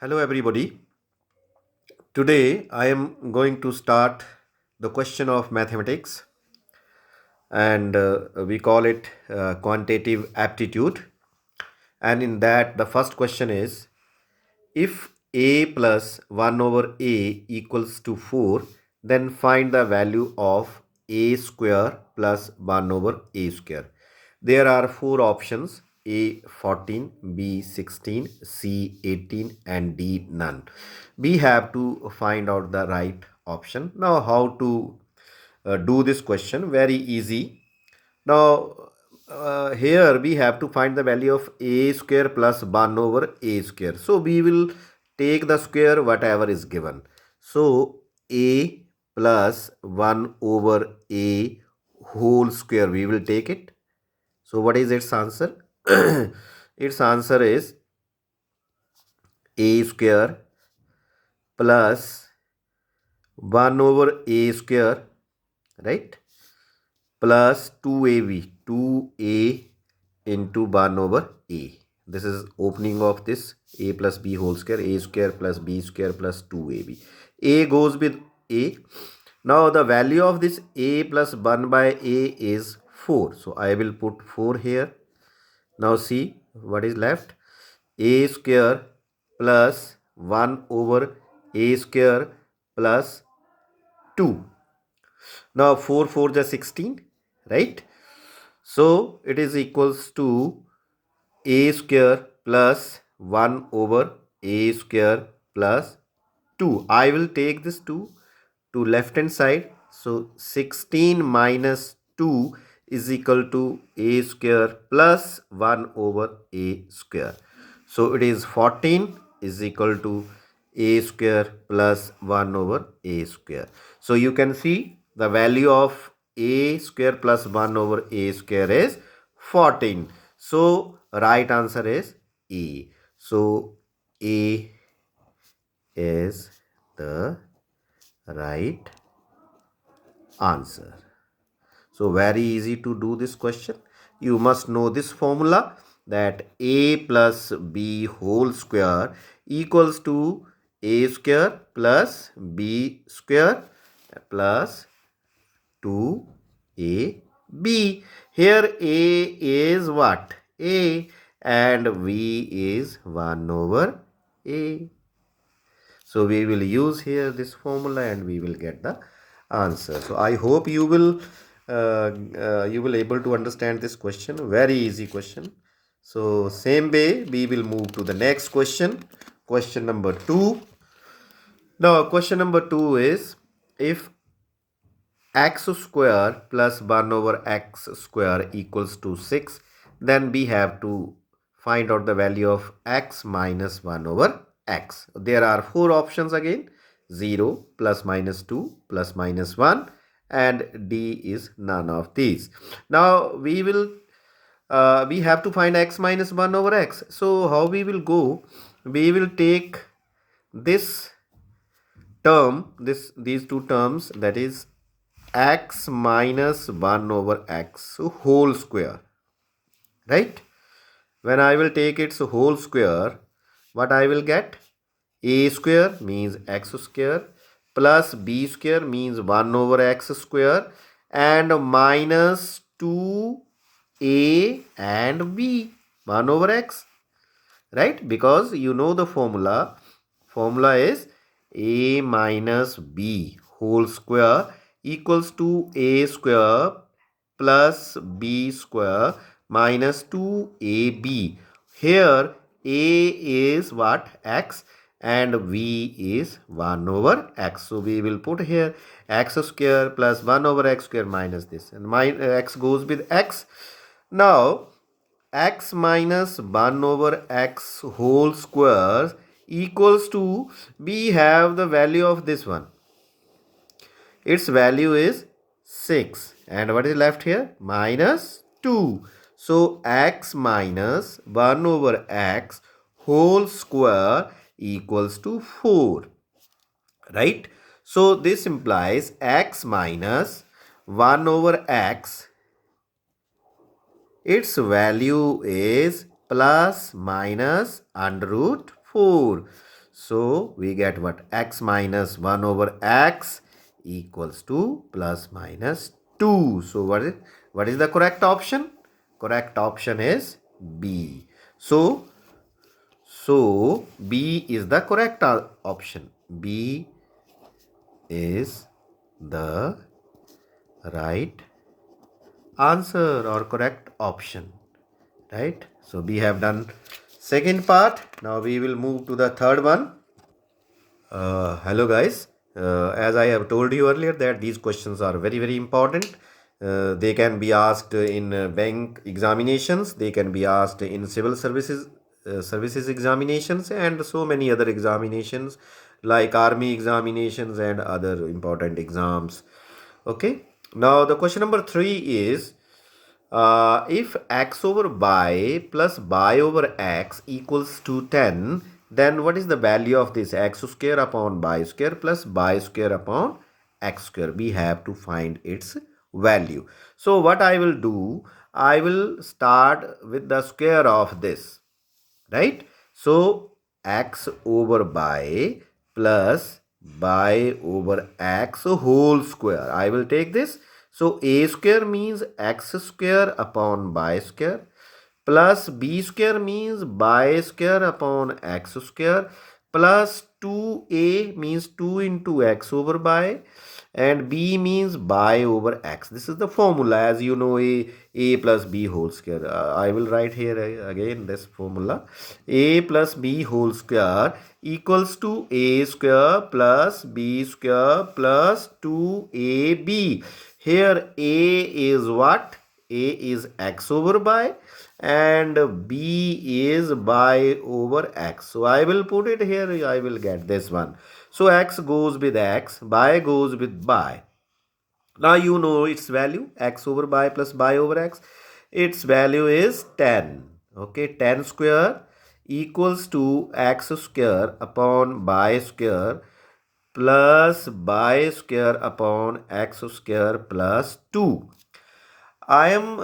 Hello, everybody. Today I am going to start the question of mathematics, and we call it quantitative aptitude. And in that, the first question is, if a plus 1 over a equals to 4, then find the value of a square plus 1 over a square. There are four options: A 14, B 16, C 18, and D none. We have to find out the right option. Now, how to do this question? Very easy. Now, here we have to find the value of a square plus 1 over a square. So, we will take the square whatever is given. So, a plus 1 over a whole square, we will take it. So, what is its answer? Its answer is a square plus 1 over a square, right? Plus 2ab, 2a into 1 over a. This is opening of this a plus b whole square, a square plus b square plus 2ab. A goes with a. Now the value of this a plus 1 by a is 4. So I will put 4 here. Now see what is left. A square plus 1 over a square plus 2. Now 4 4 is 16, right? So it is equals to a square plus 1 over a square plus 2. I will take this 2 to left hand side. So 16 minus 2 is equal to a square plus 1 over a square. So it is 14 is equal to a square plus 1 over a square. So you can see the value of a square plus 1 over a square is 14. So right answer is A. So A is the right answer. So very easy to do this question. You must know this formula, that a plus b whole square equals to a square plus b square plus 2ab. Here a is what? A, and v is 1 over a. So we will use here this formula and we will get the answer. So I hope you will able to understand this question. Very easy question. So same way we will move to the next question. Question number 2. Now question number 2 is, if x square plus 1 over x square equals to 6, then we have to find out the value of x minus 1 over x. There are four options again: 0, plus minus 2, plus minus 1, and D is none of these. Now we have to find x minus 1 over x. So how we will go? We will take this term, these two terms, that is x minus 1 over x whole square, right? When I will take its whole square, what I will get? A square means x square plus b square means 1 over x square and minus 2a and b, 1 over x, right? Because you know the formula is a minus b whole square equals to a square plus b square minus 2ab. Here a is what? X, and v is 1 over x. So we will put here x square plus 1 over x square minus this, and my x goes with x. Now x minus 1 over x whole square equals to, we have the value of this one. Its value is 6. And what is left here? Minus 2. So x minus 1 over x whole square equals to 4. Right? So this implies x minus 1 over x, its value is plus minus under root 4. So we get what? X minus 1 over x equals to plus minus 2. So what is the correct option? Correct option is B. So B is the correct option. B is the right answer or correct option. Right? So we have done second part. Now we will move to the third one. Hello guys. As I have told you earlier that these questions are very important. They can be asked in bank examinations. They can be asked in civil services examinations and so many other examinations like army examinations and other important exams. Okay. Now the question number 3 is if x over y plus y over x equals to 10, then what is the value of this x square upon y square plus y square upon x square? We have to find its value. So what I will do, I will start with the square of this, right? So x over y plus y over x whole square. I will take this. So a square means x square upon y square plus b square means y square upon x square plus 2a means 2 into x over y and b means y over x. This is the formula, as you know, a plus b whole square. I will write here again this formula. A plus b whole square equals to a square plus b square plus 2ab. Here a is what? A is x over y and b is y over x. So I will put it here. I will get this one. So x goes with x, y goes with y. Now you know its value, x over y plus y over x. Its value is 10. Okay, 10 square equals to x square upon y square plus y square upon x square plus 2. I am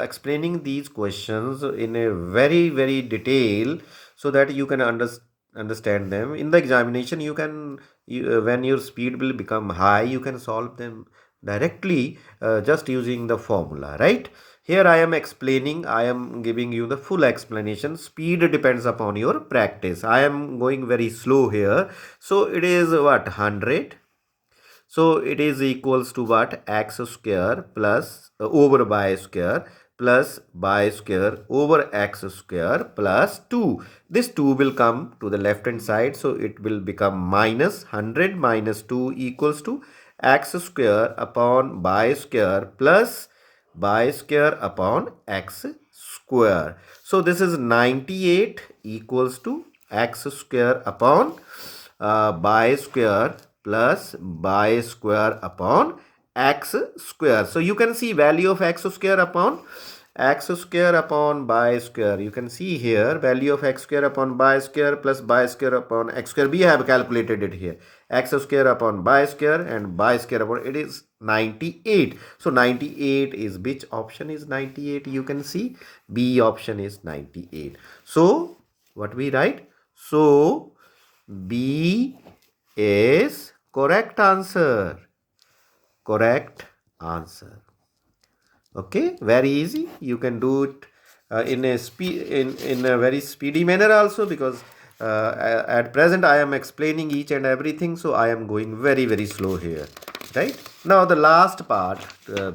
explaining these questions in a very detail so that you can understand them. In the examination, when your speed will become high, you can solve them directly just using the formula, right? Here I am explaining, I am giving you the full explanation. Speed depends upon your practice. I am going very slow here. So it is what? 100. So it is equals to what? X square plus over y square plus y square over x square plus 2. This 2 will come to the left hand side. So it will become minus 100 minus 2 equals to x square upon y square plus y square upon x square. So this is 98 equals to x square upon y square plus y square upon x square. So you can see value of x square upon y square. You can see here value of x square upon y square plus y square upon x square. We have calculated it here. X square upon y square and y square upon it is 98. So 98 is which option is 98? You can see B option is 98. So what we write? So B is correct answer. Correct answer. Okay, very easy. You can do it in a very speedy manner also, because at present I am explaining each and everything, so I am going very slow here. Right now, the last part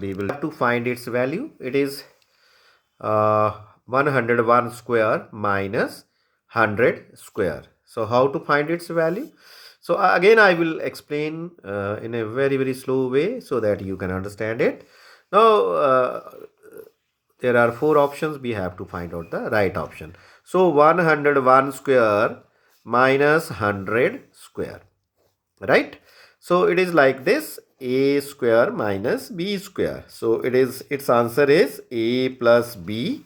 we will have to find its value. It is 101 square minus 100 square. So how to find its value? So again I will explain in a very slow way so that you can understand it. Now there are 4 options. We have to find out the right option. So 101 square minus 100 square, right? So it is like this: a square minus b square. So its answer is a plus b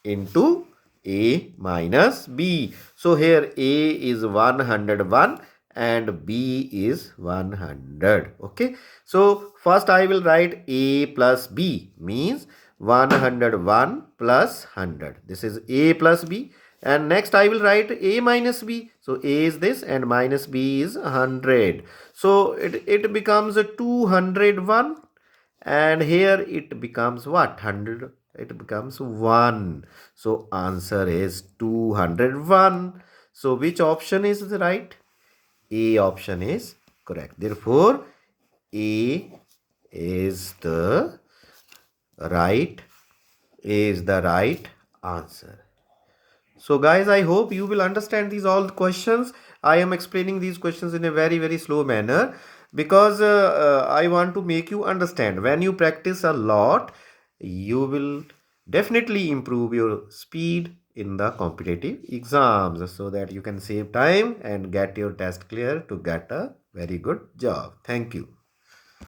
into a minus b. So here a is 101 and b is 100. Okay, so first I will write a plus b means 101 plus 100. This is a plus b. And next I will write a minus b. So a is this and minus b is 100. So it becomes a 201, and here it becomes what? 100. It becomes 1. So answer is 201. So which option is right? A option is correct. Therefore, A is the right answer. So guys, I hope you will understand these all questions. I am explaining these questions in a very slow manner because I want to make you understand. When you practice a lot, you will definitely improve your speed in the competitive exams so that you can save time and get your test clear to get a very good job. Thank you.